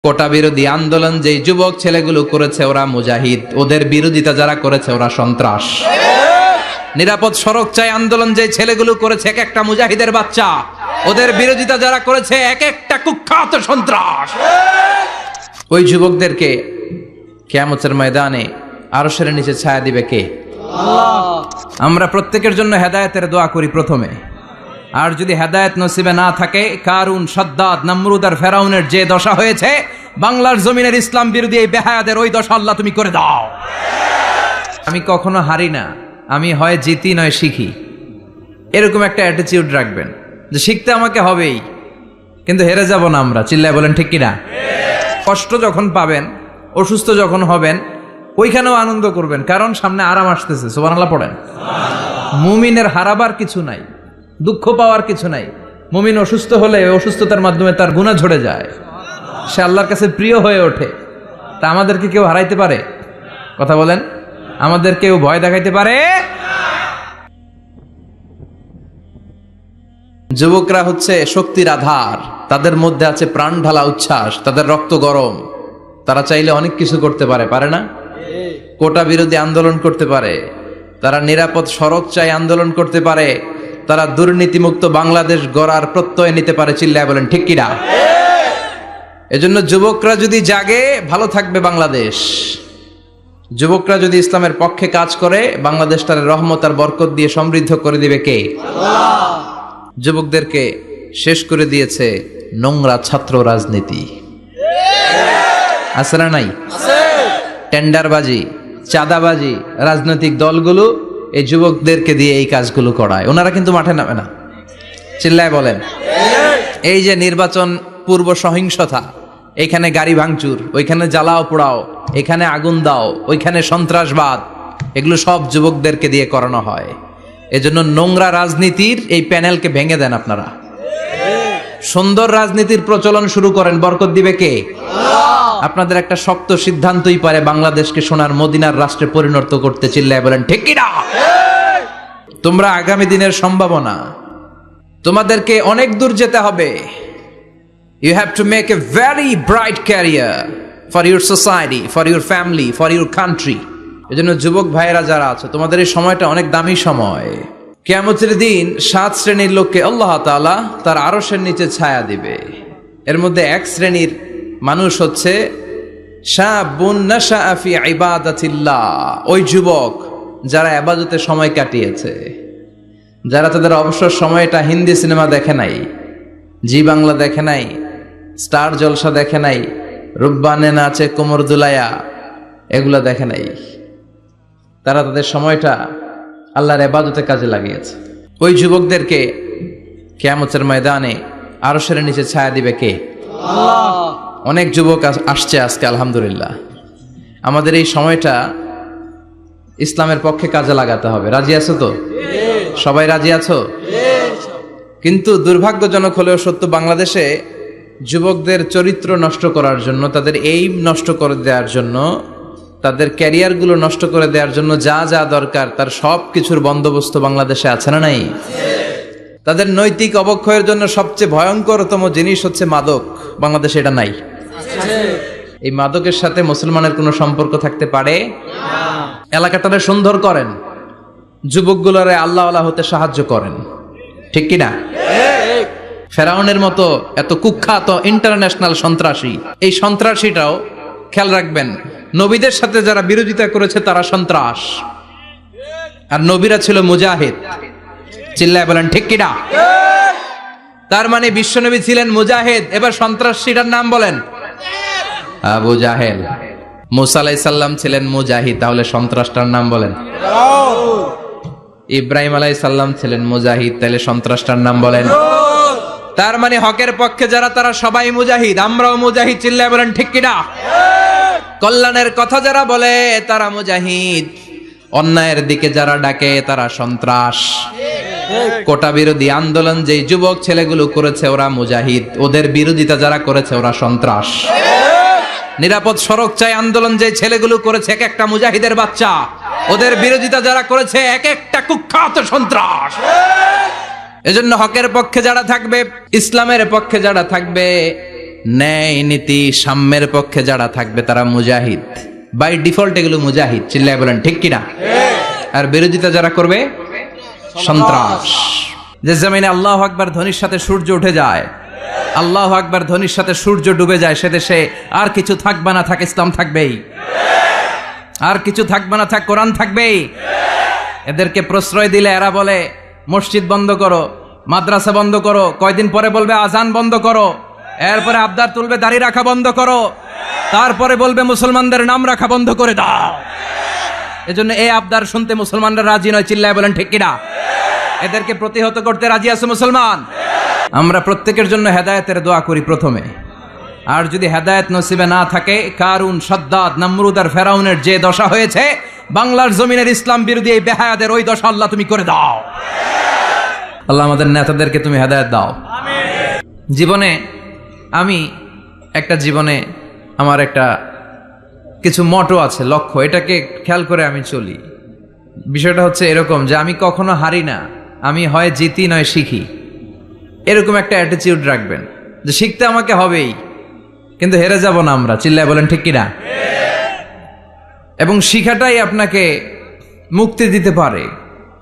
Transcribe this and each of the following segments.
কোটা বিরোধী আন্দোলন যেই যুবক ছেলেগুলো করেছে ওরা মুজাহিদ, ওদের বিরোধিতা যারা করেছে ওরা সন্ত্রাস। নিরাপদ সড়ক চাই আন্দোলন যে ছেলেগুলো করেছে এক একটা মুজাহিদের বাচ্চা, ওদের বিরোধিতা যারা করেছে এক একটা কুখ্যাত সন্ত্রাস। ওই যুবকদেরকে কিয়ামতের ময়দানে আরশের নিচে ছায়া দিবে কে? আমরা প্রত্যেকের জন্য হেদায়েতের দোয়া করি প্রথমে। আর যদি হেদায়েত নসিবে না থাকে, কারুন, সাদ্দাত, নমরুদ আর ফেরাউনের যে দশা হয়েছে, বাংলার জমিনের ইসলাম বিরোধী এই বেহায়াদের ওই দশা আল্লাহ তুমি করে দাও। আমি কখনো হারি না, আমি হয় জিতি নয় শিখি, এরকম একটা অ্যাটিটিউড রাখবেন যে শিখতে আমাকে হবেই, কিন্তু হেরে যাব না আমরা। চিল্লায় বলেন ঠিক কিনা? কষ্ট যখন পাবেন, অসুস্থ যখন হবেন, ওইখানেও আনন্দ করবেন, কারণ সামনে আরাম আসতেছে। সুবহানাল্লাহ পড়েন। মুমিনের হারাবার কিছু নাই, দুঃখ পাওয়ার কিছু নাই। মুমিন অসুস্থ হলে অসুস্থতার মাধ্যমে তার গুনাহ ঝরে যায়, সে আল্লাহর কাছে প্রিয় হয়ে ওঠে। তা আমাদেরকে কেউ হারাইতে পারে? কথা বলেন, আমাদের কেউ ভয় দেখাইতে পারে? যুবকরা হচ্ছে শক্তির আধার, তাদের মধ্যে আছে প্রাণ ঢালা উচ্ছ্বাস, তাদের রক্ত গরম, তারা চাইলে অনেক কিছু করতে পারে, পারে না? কোটা বিরোধী আন্দোলন করতে পারে, তারা নিরাপদ সড়ক চাই আন্দোলন করতে পারে, তারা দুর্নীতিমুক্ত বাংলাদেশ গড়ার প্রত্যয় নিতে পারে। চিল্লায় বলেন ঠিক কিনা? এজন্য যুবকরা যদি জাগে, ভালো থাকবে বাংলাদেশ। যুবকরা যদি ইসলামের পক্ষে কাজ করে, বাংলাদেশটার রহমত আর বরকত দিয়ে সমৃদ্ধ করে দিবে কে? আল্লাহ। যুবকদেরকে শেষ করে দিয়েছে নোংরা ছাত্র রাজনীতি। আছে না নাই? টেন্ডারবাজি, চাঁদাবাজি, রাজনৈতিক দলগুলো এই যুবকদেরকে দিয়ে এই কাজগুলো করায়। ওনারা কিন্তু মাঠে নামে না। চিল্লায় বলেন। এই যে নির্বাচন পূর্ব সহিংসতা, এইখানে গাড়ি ভাঙচুর, ওইখানে জ্বালাও পোড়াও, এখানে আগুন দাও, ওইখানে সন্ত্রাসবাদ, এগুলো সব যুবকদেরকে দিয়ে করানো হয়। এজন্য নোংরা রাজনীতির এই প্যানেলকে ভেঙে দেন আপনারা। সুন্দর রাজনীতির প্রচলন শুরু করেন, বরকত দিবে কে? আপনাদের একটা শক্ত সিদ্ধান্তই পারে বাংলাদেশকে সোনার মদিনার রাষ্ট্রে পরিণত করতে। চিল্লায় বলেন ঠিক কিনা? তোমরা আগামী দিনের সম্ভাবনা, তোমাদেরকে অনেক দূর যেতে হবে। You have to make a very bright career for your society, for your family, for your country. এজন্য যুবক ভাইয়েরা যারা আছে, তোমাদের এই সময়টা অনেক দামি সময়। কিয়ামতের দিন 7 শ্রেণীর লোককে আল্লাহ তাআলা তার আরশের নিচে ছায়া দিবে। এর মধ্যে এক শ্রেণীর মানুষ হচ্ছে শাবুন নাশাআ ফি ইবাদাতিল্লাহ, ওই যুবক যারা ইবাদতে সময় কাটিয়েছে, যারা তাদের অবসর সময়টা হিন্দি সিনেমা দেখে নাই, জি বাংলা দেখে নাই, স্টার জলসা দেখে নাই, রুব্বানে নাচে কোমর দুলায়া, এগুলা দেখে নাই। তারা তাদের সময়টা আল্লাহর ইবাদতে কাজে লাগিয়েছে। ওই যুবকদেরকে কিয়ামতের ময়দানে আরশের নিচে ছায়া দিবে কে? আল্লাহ। অনেক যুবক আসছে আজকে, আলহামদুলিল্লাহ। আমাদের এই সময়টা ইসলামের পক্ষে কাজে লাগাতে হবে। রাজি আছো তো? সবাই রাজি আছো? কিন্তু দুর্ভাগ্যজনক হলেও সত্য, বাংলাদেশে যুবকদের চরিত্র নষ্ট করার জন্য, তাদের এইম নষ্ট করে দেওয়ার জন্য, তাদের ক্যারিয়ারগুলো নষ্ট করে দেওয়ার জন্য যা যা দরকার তার সব কিছুর বন্দোবস্ত বাংলাদেশে আছে না নাই? তাদের নৈতিক অবক্ষয়ের জন্য সবচেয়ে ভয়ঙ্করতম জিনিস হচ্ছে মাদক। বাংলাদেশে এটা নাই। এই মাদকের সাথে মুসলমানের কোনো সম্পর্ক থাকতে পারে? এলাকাটারে সুন্দর করেন, যুবকগুলোরে আল্লাহওয়ালা হতে সাহায্য করেন, ঠিক কিনা? ফেরাউনের মতো এত কুখ্যাত ইন্টারন্যাশনাল সন্ত্রাসী, এই সন্ত্রাসীটাও খেয়াল রাখবেন, নবীদের সাথে যারা বিরোধিতা করেছে তারা সন্ত্রাস, আর নবীরা ছিল মুজাহিদ। চিল্লায় বলেন ঠিক কিনা? তার মানে বিশ্বনবী ছিলেন মুজাহিদ। এবার সন্ত্রাসীটার নাম বলেন, আবু জাহেল। মুসা আলাইহিস সালাম ছিলেন মুজাহিদ, তাহলে সন্ত্রাসটার নাম বলেন। ইব্রাহিম আলাইহিস সালাম ছিলেন মুজাহিদ, তাহলে সন্ত্রাসটার নাম বলেন। তার মানে হকের পক্ষে যারা, তারা সবাই মুজাহিদ, আমরাও মুজাহিদ। চিল্লায় বলেন ঠিক কিনা? কল্যাণের কথা যারা বলে তারা মুজাহিদ, অন্যায়ের দিকে যারা ডাকে তারা সন্ত্রাস। কোটা বিরোধী আন্দোলন যেই যুবক ছেলেগুলো করেছে ওরা মুজাহিদ, ওদের বিরোধিতা যারা করেছে ওরা সন্ত্রাস। নিরাপদ সড়ক চাই আন্দোলন যে ছেলেগুলো করেছে এক একটা মুজাহিদের বাচ্চা, ওদের বিরোধিতা যারা করেছে এক একটা কুখ্যাত সন্ত্রাস। এজন্য হকের পক্ষে যারা থাকবে, ইসলামের পক্ষে যারা থাকবে, ন্যায় নীতি সাম্যের পক্ষে যারা থাকবে তারা মুজাহিদ, বাই ডিফল্ট এগুলো মুজাহিদ। চিল্লায় বলেন ঠিক কিনা? আর বিরোধিতা যারা করবে সন্ত্রাস। যে জমিনে আল্লাহু আকবার ধ্বনির সাথে সূর্য উঠে যায়, আল্লাহু আকবার ধ্বনির সাথে সূর্য ডুবে যায়, সে দেশে আর কিছু থাকবে না, থাক ইসলাম থাকবেই। আর কিছু থাকবে না, থাক কোরআন থাকবেই। এদেরকে প্রশ্রয় দিলে এরা বলে মসজিদ বন্ধ করো, মাদ্রাসা বন্ধ করো, কয়দিন পরে বলবে আজান বন্ধ করো, এরপরে আবদার তুলবে দাড়ি রাখা বন্ধ করো, তারপরে বলবে মুসলমানদের নাম রাখা বন্ধ করে দাও। এজন্য এই আবদার শুনতে মুসলমানরা রাজি নয়। চিল্লায় বলেন ঠিক কিনা? এদেরকে প্রতিহত করতে রাজি আছে মুসলমান? আমরা প্রত্যেকের জন্য হেদায়েতের দোয়া করি প্রথমে। আর যদি হেদায়েত নসিবে না থাকে, কারুন, সাদ্দাদ, নমরুদ আর ফেরাউনের যে দশা হয়েছে, বাংলার জমিনের ইসলাম বিরোধী এই বেহায়াদের ওই দশা আল্লাহ তুমি করে দাও। আল্লাহ আমাদের নেতাদেরকে তুমি হেদায়েত দাও। জীবনে আমার একটা কিছু মটো আছে, লক্ষ্য, এটাকে খেয়াল করে আমি চলি। বিষয়টা হচ্ছে এরকম যে আমি কখনো হারি না, আমি হয় জিতি নয় শিখি। এরকম একটা অ্যাটিটিউড রাখবেন যে শিখতে আমাকে হবেই, কিন্তু হেরে যাব না আমরা। চিল্লায় বলেন ঠিক কিনা? এবং শিখাটাই আপনাকে মুক্তি দিতে পারে।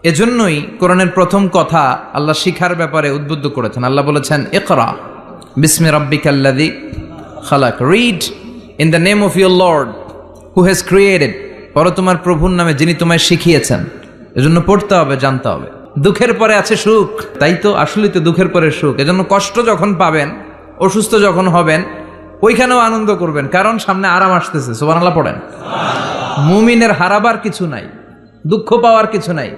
এজন্যই কোরআনের প্রথম কথা আল্লাহ শিখার ব্যাপারে উদ্বুদ্ধ করেছেন। আল্লাহ বলেছেন ইকরা বিসমি রাব্বিকাল্লাযী খালাক, read in the name of your lord who has created, পড়ো তোমার প্রভুর নামে যিনি তোমায় শিখিয়েছেন। এজন্য পড়তে হবে, জানতে হবে। দুঃখের পরে আছে সুখ, তাই তো, আসলেই তো দুঃখের পরে সুখ। এজন্য কষ্ট যখন পাবেন, অসুস্থ যখন হবেন, ওইখানেও আনন্দ করবেন, কারণ সামনে আরাম আসতেছে। সুবহানাল্লাহ পড়েন। মুমিনের হারাবার কিছু নাই, দুঃখ পাওয়ার কিছু নাই।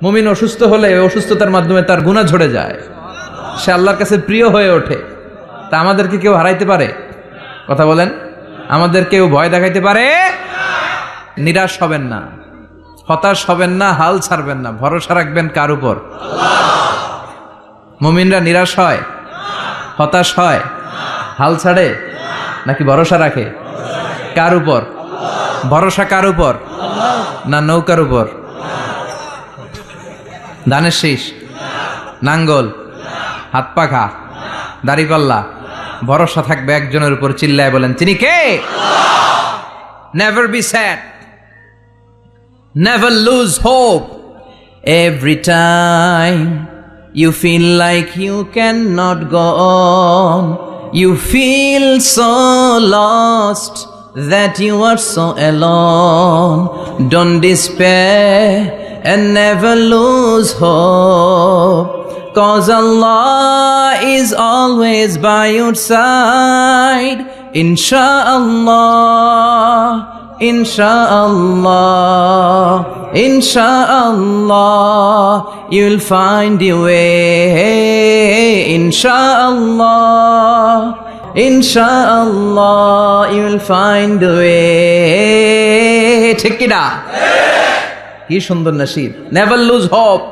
মুমিন অসুস্থ হলে অসুস্থতার মাধ্যমে তার গুনাহ ঝরে যায়, সে আল্লাহর কাছে প্রিয় হয়ে ওঠে। তা আমাদেরকে কেউ হারাইতে পারে? কথা বলেন। আমাদের কেউ ভয় দেখাইতে পারে? নিরাশ হবেন না, হতাশ হবেন না, হাল ছাড়বেন না, ভরসা রাখবেন কার উপর? মুমিনরা নিরাশ হয়, হতাশ হয়, হাল ছাড়ে নাকি ভরসা রাখে? কার উপর ভরসা? কার উপর? না নৌকার উপর? ধানের শীষ, নাঙ্গল, হাত পাখা, দাড়িপাল্লা, ভরসা থাকবে একজনের উপর। চিল্লায় বলেন তিনি কে? Never be sad, never lose hope. Every time you feel like you cannot go on, you feel so lost that you are so alone. Don't despair and never lose hope, 'cause Allah is always by your side. Insha'Allah, Insha'Allah, Insha'Allah, you'll find your way. Insha'Allah, Insha'Allah, you'll find the way. ঠিক কি না? কি সুন্দর নসিব। Never lose hope,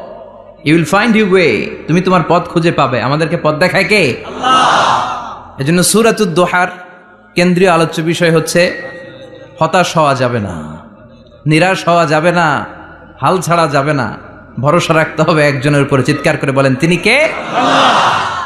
you will find your way. তুমি তোমার পথ খুঁজে পাবে। আমাদেরকে পথ দেখায় কে? আল্লাহ। এজন্য সূরাতুদ দুহার কেন্দ্রীয় আলোচ্য বিষয় হচ্ছে হতাশ হওয়া যাবে না, নিরাশ হওয়া যাবে না, হাল ছাড়া যাবে না, ভরসা রাখতে হবে একজনের উপরে। চিৎকার করে বলেন তিনি কে? আল্লাহ।